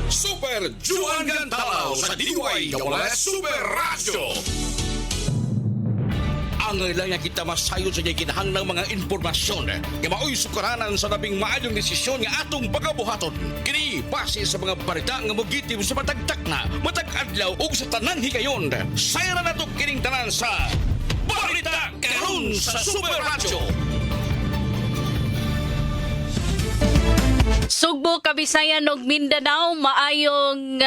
Super Juan Gantalaw sa DYWS Super Radio. Ang lang kita masayo sa kinahang ng mga informasyon nga mao'y sukaranan sa labing maayong desisyon nga atong pagabuhaton. Kini base sa mga balita nga mogitim sa matagtak na, matag-adlaw ug sa tanang higayon. Sayra na to kining tanan sa Balita Karon sa Super Radio. Sugbo, Kabisayan ug Mindanao, maayong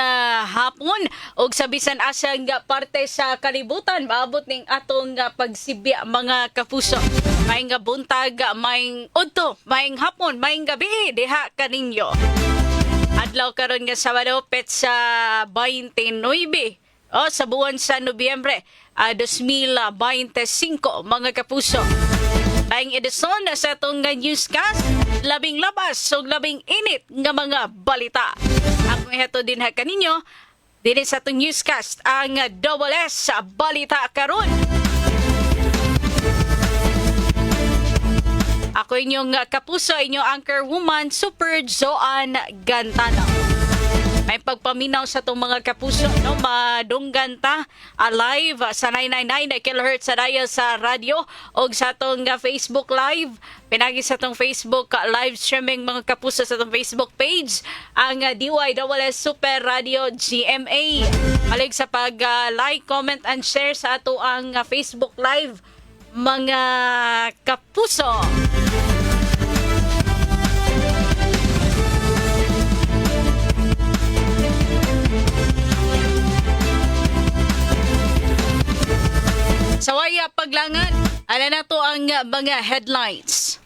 hapon ug sa bisan asyang parte sa kalibutan maabot ning atong pagsibya mga kapuso. Maayong buntag, maayong udto, maayong hapon, maayong gabi diha kaninyo. Adlaw karon nga Sabado petsa 29 sa buwan sa Nobyembre 2025 mga kapuso. Laing edisyon sa itong newscast, labing labas o labing init nga mga balita. Ako heto din kaninyo, din sa itong newscast, ang Double S sa Balita Karon. Ako inyong kapuso, inyong anchor woman, Super Joan Gantalaw. May pagpaminaw sa itong mga kapuso, no? Madunggan ta live sa 999 kHz sa dial sa radio o sa itong Facebook Live. Pinagi sa itong Facebook live streaming mga kapuso sa itong Facebook page, ang DYWS Super Radio GMA. Malig sa pag-like, comment, and share sa ato ang Facebook Live, mga kapuso. Sa waya paglangan, ala na to ang mga headlines.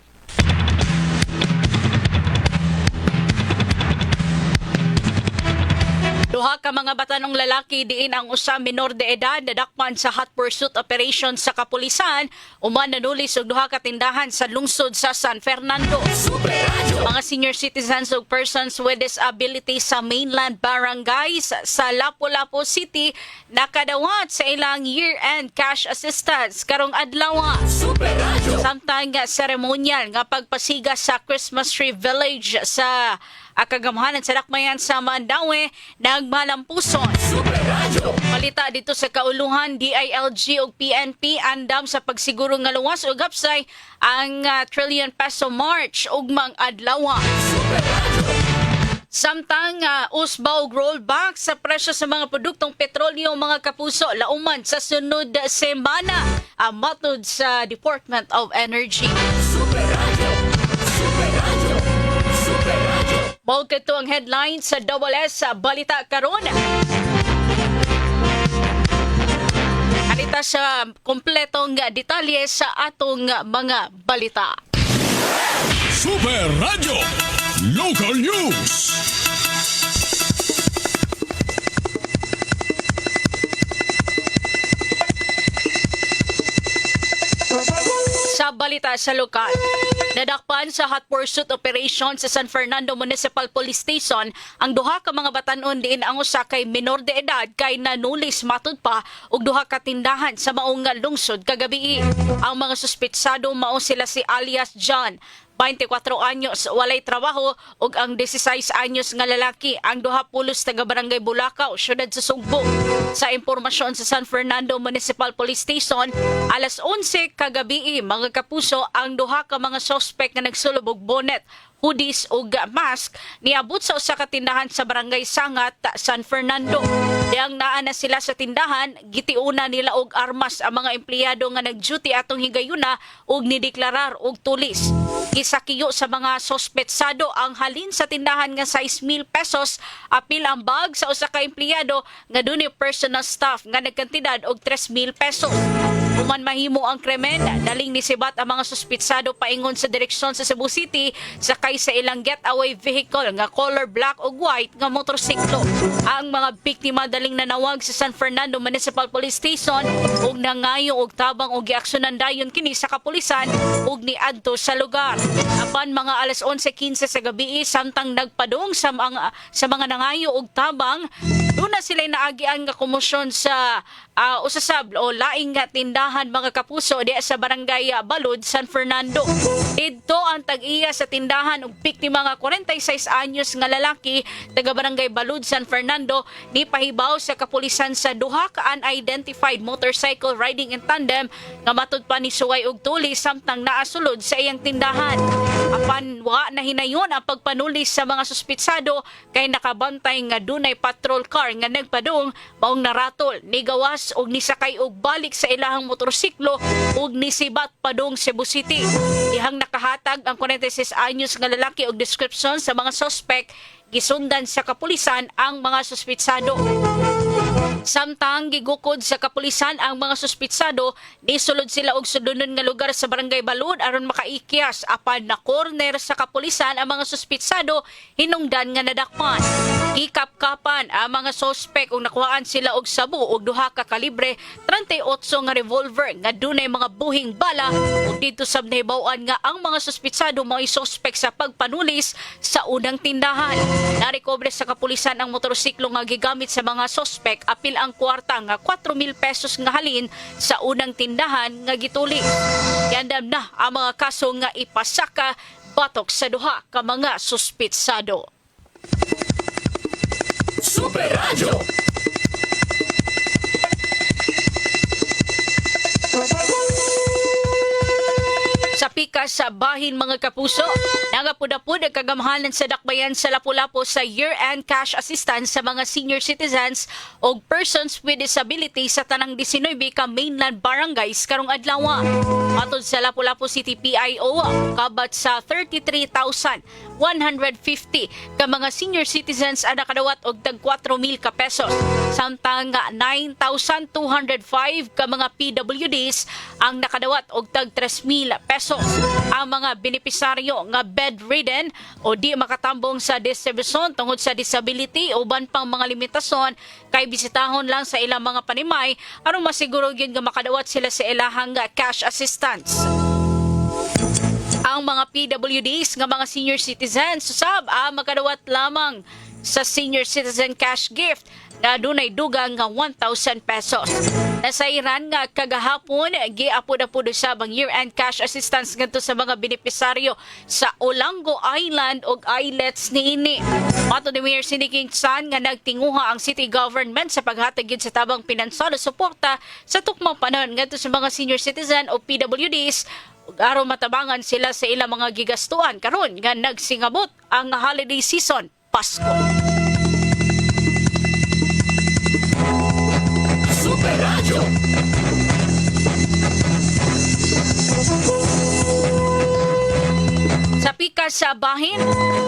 Duha ka mga batanong lalaki diin ang usa minor de edad nadakpan sa hot pursuit operation sa kapulisan uman nanulis og duha ka tindahan sa lungsod sa San Fernando. Mga senior citizens ug persons with disabilities sa mainland barangays sa Lapu-Lapu City nakadawat sa ilang year-end cash assistance karong adlaw. Samtang seremonyal nga pagpasiga sa Christmas Tree Village sa kagamhanan sa Dakmayan sa Mandaue nagmalampuson. Malita dito sa kauluhan, DILG ug PNP andam sa pagsiguro nga luwas ug gapsay ang trillion peso march ugmang adlaw. Samtang usbaw rollback sa presyo sa mga produktong petrolyo mga kapuso lauman sa sunod semana matod sa Department of Energy. Bawag ito ang headline sa Double S sa Balita Karon. Halita sa kompletong detalye sa atong mga balita. Super Radio Local News. Sa balita sa lokal, nadakpan sa hot pursuit operation sa San Fernando Municipal Police Station ang duha ka mga batanon diin ang usa kay minor de edad kay nanulis matud pa og duha ka tindahan sa maong lungsod kagabi. Ang mga suspetsado mao sila si alias John, 24 anyos, walay trabaho, ug ang 16 anyos nga lalaki, ang duha pulos taga Barangay Bulacau, syudad sa Sugbo. Sa impormasyon sa San Fernando Municipal Police Station, alas 11 kagabi mga kapuso, ang duha ka mga suspect nga nagsulub og bonnet, hoodies ug mask niabot sa usa ka tindahan sa Barangay Sangat, San Fernando. Diyang naa na sila sa tindahan, gitiuna nila og armas ang mga empleyado nga nag-duty atong higayuna ug nideklarar og tulis. Gisakiyo sa mga sospetsado ang halin sa tindahan nga 6,000 pesos, apil ang bag sa usa ka empleyado nga dunay personal staff nga nagkantidad og 3,000 pesos. Human mahimo ang krimen, daling nisibat ang mga suspitsado paingon sa direksyon sa Cebu City sakay sa ilang getaway vehicle nga color black o white nga motorsiklo. Ang mga biktima daling nanawag sa San Fernando Municipal Police Station ug nangayo og tabang og giaksyonan dayon kini sa kapulisan ug niadto sa lugar. Apan mga alas 11:15 sa gabi samtang nagpadung sa mga nangayo og tabang, doon na sila naagian nga komosyon sa usasab o laing nga tindahan tindahan mga kapuso di sa barangay Balud, San Fernando. Dito ang tag-iya sa tindahan og biktima nga 46 anyos nga lalaki taga barangay Balud, San Fernando ni pahibaw sa kapulisan sa duha ka unidentified motorcycle riding in tandem nga matud pa ni suway og tuli samtang naasulod sa iyang tindahan. Apan wa na hinayon ang pagpanulis sa mga suspitsado kay nakabantay nga dunay patrol car nga nagpadung maong naratol ni gawas og nisakay og balik sa ilahang motorsiklo ug nisibat padung Cebu City. Dihang nakahatag ang 46 anyos nga lalaki og description sa mga suspect, gisundan sa kapulisan ang mga suspitsado. Samtang gigukod sa kapulisan ang mga suspitsado, nisulod sila og sudunon nga lugar sa barangay Balud aron makaikyas. Apan na corner sa kapulisan ang mga suspitsado, hinungdan nga nadakpan. Gikapkapan ang mga suspect ug nakuhaan sila og sabu og duha ka kalibre 38 nga revolver nga dunay mga buhing bala ug dito sab nahibaw-an nga ang mga suspitsado mga suspect sa pagpanulis sa unang tindahan. Narekobre sa kapulisan ang motorsiklo nga gigamit sa mga suspect apil ang kwarta nga 4,000 pesos nga halin sa unang tindahan nga gituli. Yandam na ang mga kaso nga ipasaka batok sa duha ka mga suspitsado. Super Radio. Sa pikas sa bahin mga kapuso, nagapudapod ang kagamahalan sa dakbayan sa Lapu-Lapu sa year-end cash assistance sa mga senior citizens o persons with disability sa tanang 19 ka mainland barangays karong adlaw. Matod sa Lapu-Lapu City PIO, kabat sa 33,150 ka mga senior citizens ang nakadawat og tag 4,000 ka pesos. Samtang 9,205 ka mga PWDs ang nakadawat og tag 3,000 pesos. Ang mga benepisaryo nga bedridden o di makatambong sa distribution tungod sa disability o uban pang mga limitasyon kay bisitahon lang sa ilang mga panimay aron masiguro gyud nga makadawat sila sa ilahang cash assistance. Ang mga PWDs nga mga senior citizens susab makadawat lamang sa senior citizen cash gift na dunay dugang nga 1,000 pesos. Nasairan nga kagahapon giapod-apod usab ang year-end cash assistance ngadto sa mga benepisaryo sa Olango Island ug islets niini. Mato ni Mayor Cindy Kingsan nga nagtinguha ang city government sa paghatag gyud sa tabang pinansal o suporta sa tukmang panahon ngadto sa mga senior citizen o PWDs aron matabangan sila sa ilang mga gigastuan karon nga nagsingabot ang holiday season Pasko. Super Radio. Sa pikas sa bahin,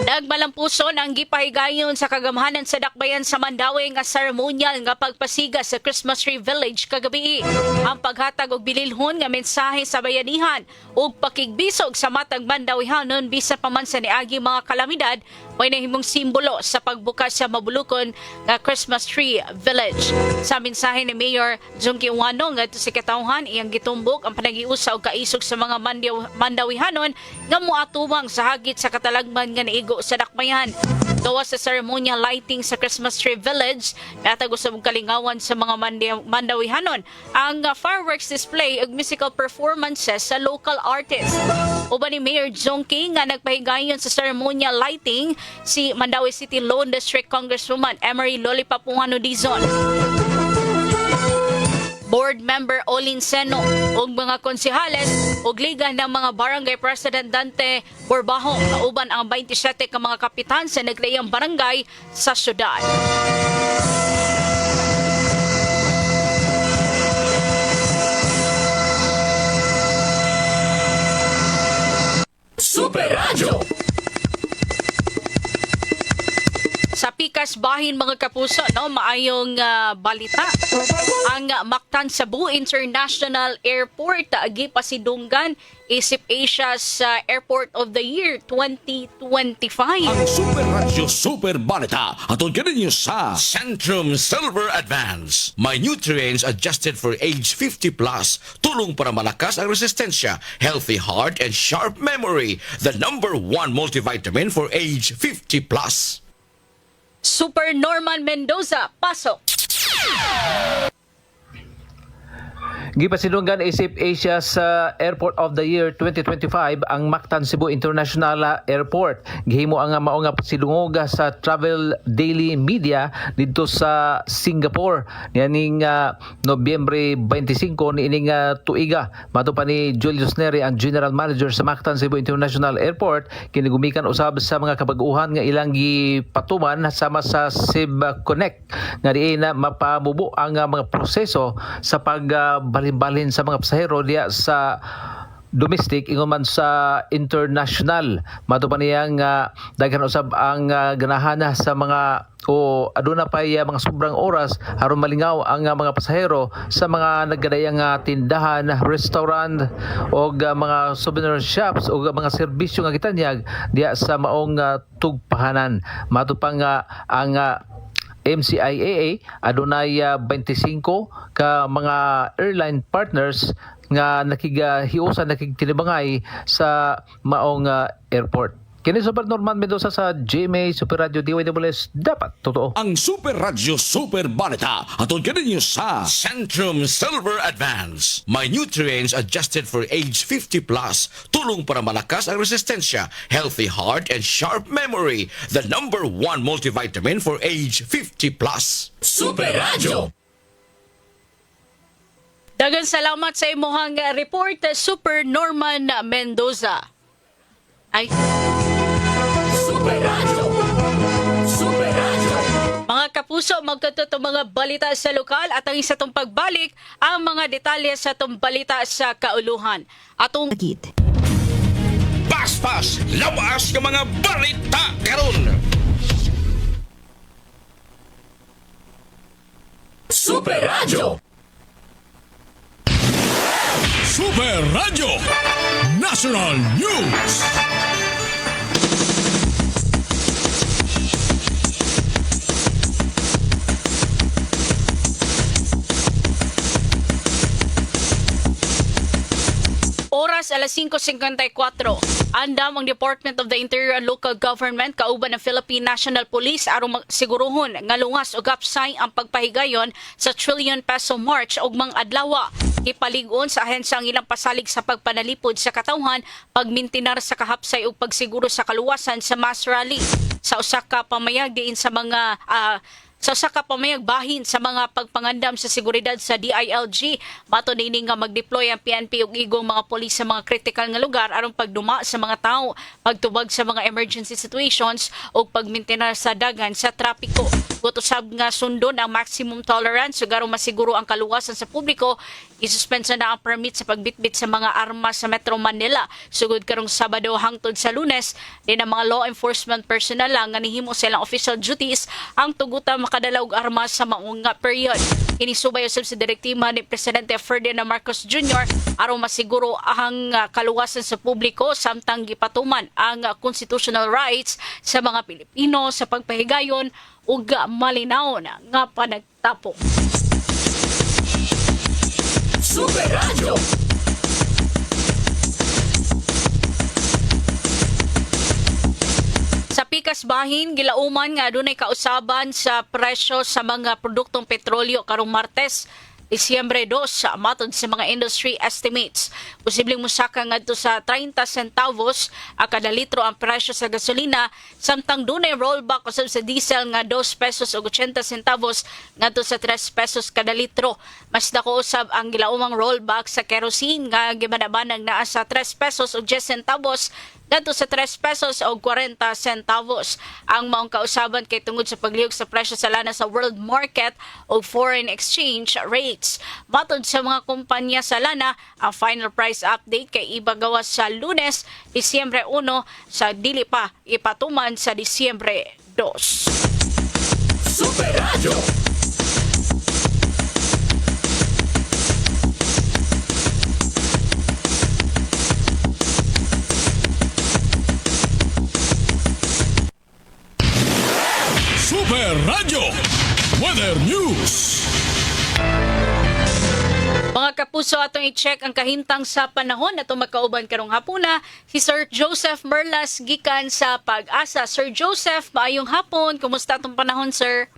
nagmalampuson ang gipahigayon sa kagamahanan sa dakbayan sa Mandawi nga seremonyal nga pagpasiga sa Christmas Tree Village kagabi. Ang paghatag og bililhon nga mensahe sa bayanihan ug pakigbisog sa matag Mandawihanon bisan pa man sa niagi mga kalamidad may nahimong simbolo sa pagbukas sa mabulukon nga Christmas Tree Village. Sa mensahe ni Mayor Junki Wano nga ito si katawhan iyang gitumbok ang panagiusa og kaisog sa mga Mandawihanon nga moatubang sa hagit sa katalagman nga niigo sa dakbayan. Gawas sa ceremonial lighting sa Christmas Tree Village, natag usab og kalingawan sa mga Mandawihanon ang fireworks display ug musical performances sa local artists. Uban ni Mayor Junki nga nagpahigayon sa ceremonial lighting si Mandawi City Lone District Congresswoman Emery Lollipop Puhano Dizon. Board Member Olin Seno ug mga konsehales ug liga ng mga barangay president Dante Borbajo kauban ang 27 ka mga kapitan sa naglayang barangay sa syudad. Super Radio. Sa pikas bahin mga kapuso, maayong balita. Ang Mactan Cebu International Airport gipasidunggan isip Asia's Airport of the Year 2025. Ang Super Radio Super Balita atong kaninyo sa Centrum Silver Advance. May nutrients adjusted for age 50 plus. Tulong para malakas ang resistensya, healthy heart and sharp memory. The #1 multivitamin for age 50 plus. Super Norman Mendoza, pasok. Gipasinunggan isip Asia sa Airport of the Year 2025 ang Mactan Cebu International Airport. Gihimo ang mao nga pasilungog sa Travel Daily Media dito sa Singapore. Nianing Nobyembre 25 niining tuiga. Mato pa ni Julius Neri ang General Manager sa Mactan Cebu International Airport kinigumikan usab sa mga kabag-uhan nga ilang gipatuman sama sa Cebu Connect nga diin na mapamubo ang mga proseso sa pagbalin-balin sa mga pasahero diya sa domestic ingon man sa international. Mato pa niyang daghan usab ang ganahan sa mga o aduna pa mga sobrang oras aron malingaw ang mga pasahero sa mga naggadayang tindahan, restaurant o mga souvenir shops o mga serbisyo nga gitanyag diya sa maong tugpahanan. Mato pa nga ang MCIAA adunay 25 ka mga airline partners nga nakigahiusan nakigtinibangay sa maong airport. Kini Super Norman Mendoza sa GMA Super Radio DYWS dapat totoo. Ang Super Radio Super Balita atod kaninyo sa Centrum Silver Advance. May nutrients adjusted for age 50 plus. Tulong para malakas ang resistensya, healthy heart and sharp memory. The number 1 multivitamin for age 50 plus. Super Radio. Daghang salamat sa imuhang report, Super Norman Mendoza. Ay, Super Radio. Super Radio. mga kapuso, magkatuto mga balita sa lokal at ang isa tong pagbalik ang mga detalye sa tong balita sa kauluhan. Atong Paspas, labas ng mga balita karon. Super Radio. Super Radio National News. oras alas 5:54. Andam ang Department of the Interior and Local Government kauban ng Philippine National Police aron siguruhon nga lungas o gapsay ang pagpahigayon sa trillion peso march ug mga adlaw. Ipalig-on sa ahensya ang ilang pasalig sa pagpanalipod sa katawhan, pagmintinar sa kahapsay ug pagsiguro sa kaluwasan sa mass rally. Sa usa ka pamayag diin sa mga sa usa ka pamayag bahin sa mga pagpangandam sa seguridad sa DILG, mato nini nga mag-deploy ang PNP ug igong mga pulis sa mga kritikal nga lugar aron pagduma sa mga tawo, pagtubag sa mga emergency situations ug pagmintinar sa dagan sa trapiko. Gutusab nga sundon ang maximum tolerance ug aron masiguro ang kaluwasan sa publiko, isuspensya na ang permit sa pagbitbit sa mga armas sa Metro Manila sugod karong Sabado hangtod sa Lunes. Din ang mga law enforcement personnel lang nga nihimo silang official duties ang tugutan makadala og armas sa maong nga period. Inisubay usab sa direktima ni Presidente Ferdinand Marcos Jr. aron masiguro ang kaluwasan sa publiko samtang gipatuman ang constitutional rights sa mga Pilipino sa pagpahigayon ug malinaw na nga panagtapok. Super Radio. Sa pikas bahin, gilauman nga adunay kausaban sa presyo sa mga produktong petrolyo karong Martes, Disyembre 2 matod sa mga industry estimates. Posibleng musaka ngadto sa 30 centavos a kada litro ang presyo sa gasolina, samtang dunay rollback usab sa diesel nga 2 pesos ug 80 centavos ngadto sa 3 pesos kada litro. Mas dako usab ang gilaumang rollback sa kerosene nga gimanabanag naa sa 3 pesos ug 10 centavos ngadto sa 3 pesos o 40 centavos. Ang maong kausaban kay tungod sa paglihok sa presyo sa lana sa world market o foreign exchange rates. Matod sa mga kumpanya sa lana, ang final price update kay ibagawas sa Lunes, Disyembre 1 sa dili pa ipatuman sa Disyembre 2. Super Radio. Super Radio Weather News. Mga kapuso, atong i-check ang kahintang sa panahon na makauban karong hapuna si Sir Joseph Merlas gikan sa Pag-asa. Sir Joseph, maayong hapon. Kumusta atong panahon, sir?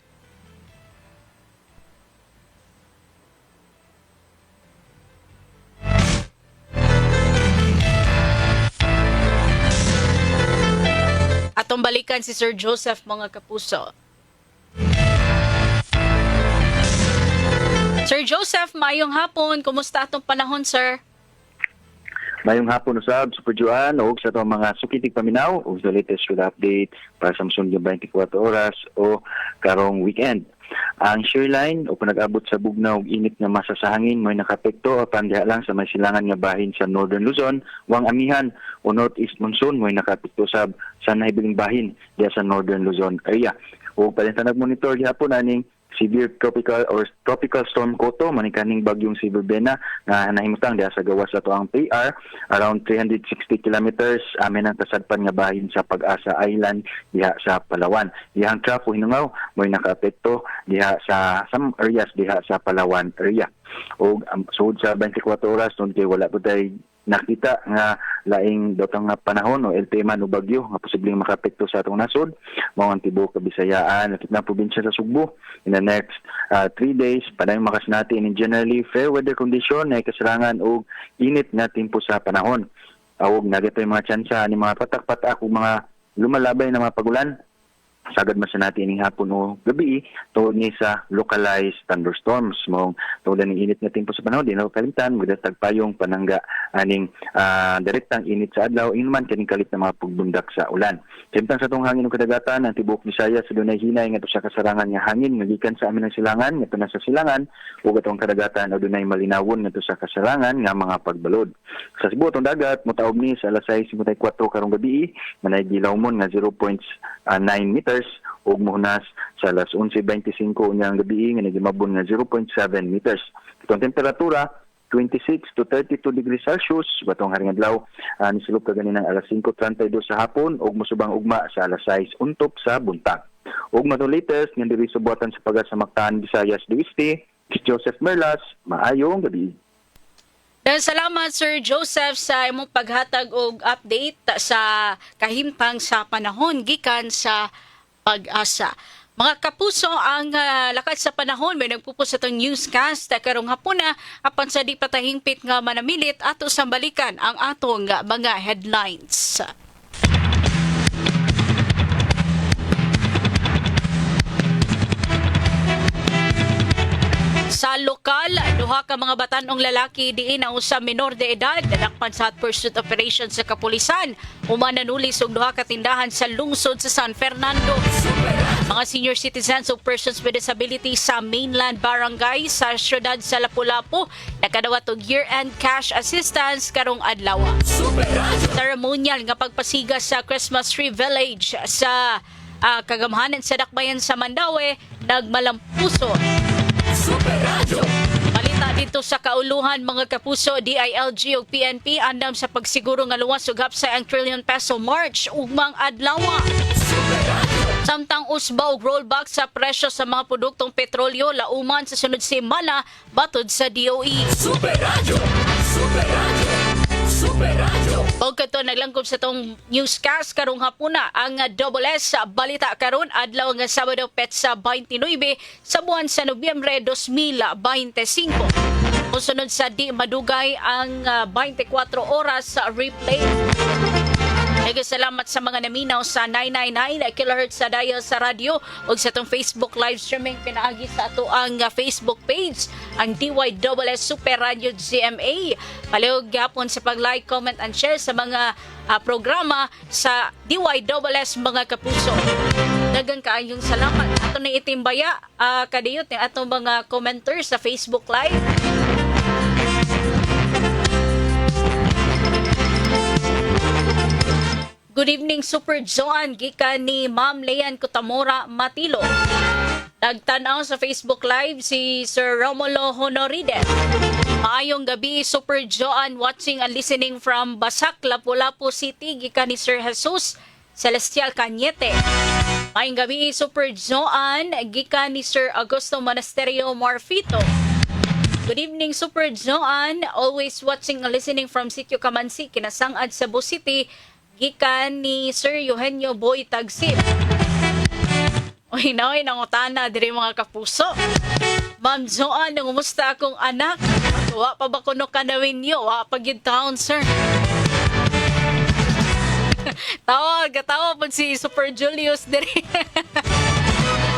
Atong balikan si Sir Joseph, mga kapuso. Sir Joseph, mayong hapon. Kumusta atong panahon, sir? Mayong hapon usab, Super Juan, o sa itong mga sukitig paminaw, o sa latest with update para sa masunod yung 24 oras o karong weekend. Ang shearline o nag-abot sa bugnaw og init nga masa sa hangin may nakapekto apan diha lang sa may silangan nga bahin sa Northern Luzon, Wang Amihan o Northeast Monsoon may nakapekto sa nahibiling bahin diha sa Northern Luzon area. O palintan nag-monitor gihapon aning severe tropical storm Koto manikaning bagyong si Verbena na nahimutang diha sa gawas sa tuang PR around 360 kilometers amin ang kasadpan nga bahin sa Pag-asa Island diha sa Palawan. Dihang trough o hinungaw may nakaapekto diha sa some areas diha sa Palawan area. O sud sa 24 oras nun kay wala pud tay nakita nga laing dotong nga panahon o LTM o bagyo nga posibleng makapekto sa atong nasod mao ang tibuok Kabisayaan at na probinsya sa Sugbo in the next 3 days padayong makas natin in generally fair weather condition na kasarangan og init nga tempo sa panahon awog nagatay mga tsansa ni mga patak-patak ug mga lumalabay na mga pagulan sagad man sa natin ining hapon o gabi tungod ni sa localized thunderstorms mong tungod ng init nga tempo sa panahon di na kalitan magdatag payong panangga aning direktang init sa adlaw inuman kaning kalit na mga pagbundak sa ulan. Samtang sa tong hangin ug kadagatan ang tibuok Bisaya sa dunay hinay nga sa kasarangan nga hangin nga gikan sa amin ang silangan ngadto na sa silangan ug atong kadagatan dunay malinawon ngadto sa kasarangan nga mga pagbalod. Sa Cebu atong dagat motaob ni sa alas 6:54 karong gabi manay gilawmon nga 0.9 meters ug muhunas sa alas 11:25 unyang gabi nga nagimabon nga 0.7 meters. Itong temperatura 26 to 32 degrees Celsius batong haring adlaw nisulod ka ganinang alas 5:32 sa hapon ug musubang ugma sa alas 6 untop sa buntag. Ug matong latest nga diri subuatan sa Pag-asa Mactan, Visayas do Este, Joseph Merlas, maayong gabi. Dahil salamat Sir Joseph sa imong paghatag og update sa kahimtang sa panahon gikan sa Pag-asa. Mga kapuso, ang lakad sa panahon may nagpupos sa itong newscast karong hapon na apan sa di patahingpit nga manamilit ato sa balikan ang atong mga headlines. Sa lokal, duha ka mga batanong lalaki diin ang usa minor de edad nadakpan sa hot pursuit operation sa kapulisan. Umananulis og duha ka tindahan sa lungsod sa San Fernando. Mga senior citizens o persons with disability sa mainland barangay sa syudad sa Lapu-Lapu nakadawat og year-end cash assistance karong adlaw. Ceremonial nga pagpasiga sa Christmas Tree Village sa kagamhanan sa Dakbayan sa Mandaue nagmalampuso. Balita dito sa kauluhan mga kapuso, DILG ug PNP andam sa pagsiguro nga luwas ug hapsay ang trillion peso March ugmang adlaw. Samtang usba og rollback sa presyo sa mga produktong petrolyo lauman sa sunod semana batod sa DOE. Og kato naglangkob sa tong newscast karong hapuna ang Double S balita karon adlaw nga Sabado petsa 29 sa buwan sa Nobyembre 2025. Musunod sa di madugay ang 24 oras sa replay. Nagasalamat sa mga naminaw sa 999 kHz sa dial sa radyo o sa itong Facebook live streaming pinaagi sa ato ang Facebook page, ang DYSS Super Radio GMA. Palihog gapon sa pag-like, comment and share sa mga programa sa DYSS mga kapuso. Dagang kaayong salamat. Ato na itimbaya kadiyot ng atong mga commenters sa Facebook live. Good evening, Super Joan. Gikan ni Ma'am Leanne Kutamora Matilo. Nagtanaw sa Facebook Live si Sir Romulo Honoride. Maayong gabi, Super Joan, watching and listening from Basak, Lapu-Lapu City. Gikan ni Sir Jesus Celestial Cañete. Maayong gabi, Super Joan. Gikan ni Sir Augusto Monasterio Marfito. Good evening, Super Joan. Always watching and listening from Sitio Kamansi, kinasangad sa Cebu City. Gikan ni Sir Eugenio Boy Tagsip. Uy, naway nangutana diri mga kapuso. Ma'am Joan, nangumusta akong anak? Wa pa ba kuno kanawin niyo? Wa pa gyud taon, sir. Tawa po si Super Julius diri.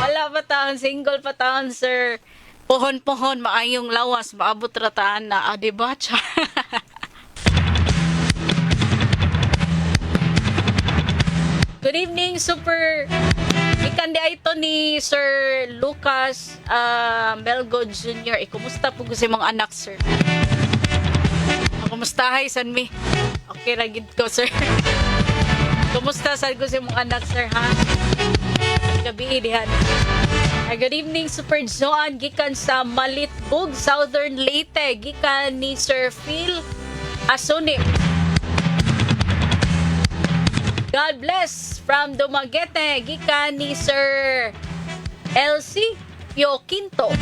Wala pa taon, single pa taon, sir. Pohon-pohon, maayong lawas, maabot rataan na, diba? Good evening, Super. Ikan di ito ni Sir Lucas Melgo Jr. Kumusta po kasi mga anak, sir? Kumustahay, Sanmi? Okay, ragid ko, sir. Kumusta sa ko si mga anak, sir, ha? Gabi, dihan. Good evening, Super Joan. Gikan sa Malitbog, Southern Leyte. Gikan ni Sir Phil Asuni. God bless from Dumaguete. Gikan ni Sir Elsie Pioquinto.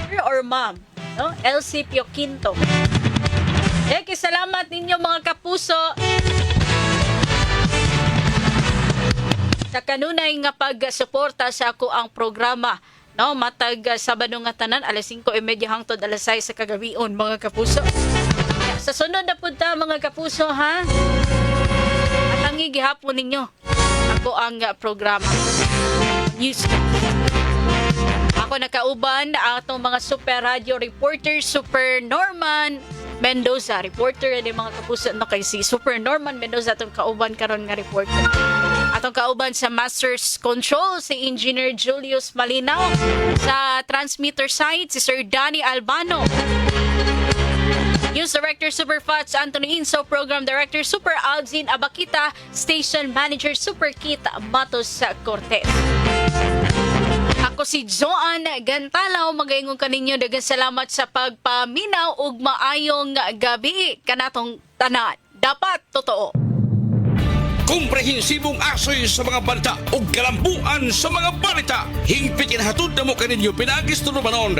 Sir or ma'am? No? Elsie Pioquinto. Salamat ninyo mga kapuso sa kanunay nga pagsuporta sa ako ang programa. No, matag Sabado nga tanan alas 5:30 hangtod alas 6 sa kagabion mga kapuso. Sa sunod na punta mga kapuso, ha? At ang gihapon ninyo ako ang programa. News. Ako nakauban ang atong mga Super Radio reporters, Super Norman Mendoza, reporter ni mga kapuso no kay si Super Norman Mendoza atong kauban karon nga reporter. Atong kauban sa Masters Control si Engineer Julius Malinaw, sa transmitter side si Sir Danny Albano. News Director Super Fats Anthony Inso, Program Director Super Alzin Abakita, Station Manager Super Kit Matos Cortez. Ako si Joan Gantalaw, magaingon kaninyo daghang salamat sa pagpaminaw ug maayong gabi kanatong tanan. Dapat totoo. Komprehensibong asoy sa mga balita ug kalambuan sa mga balita. Hingpit hatod na mo kaninyo pinagis tunubanon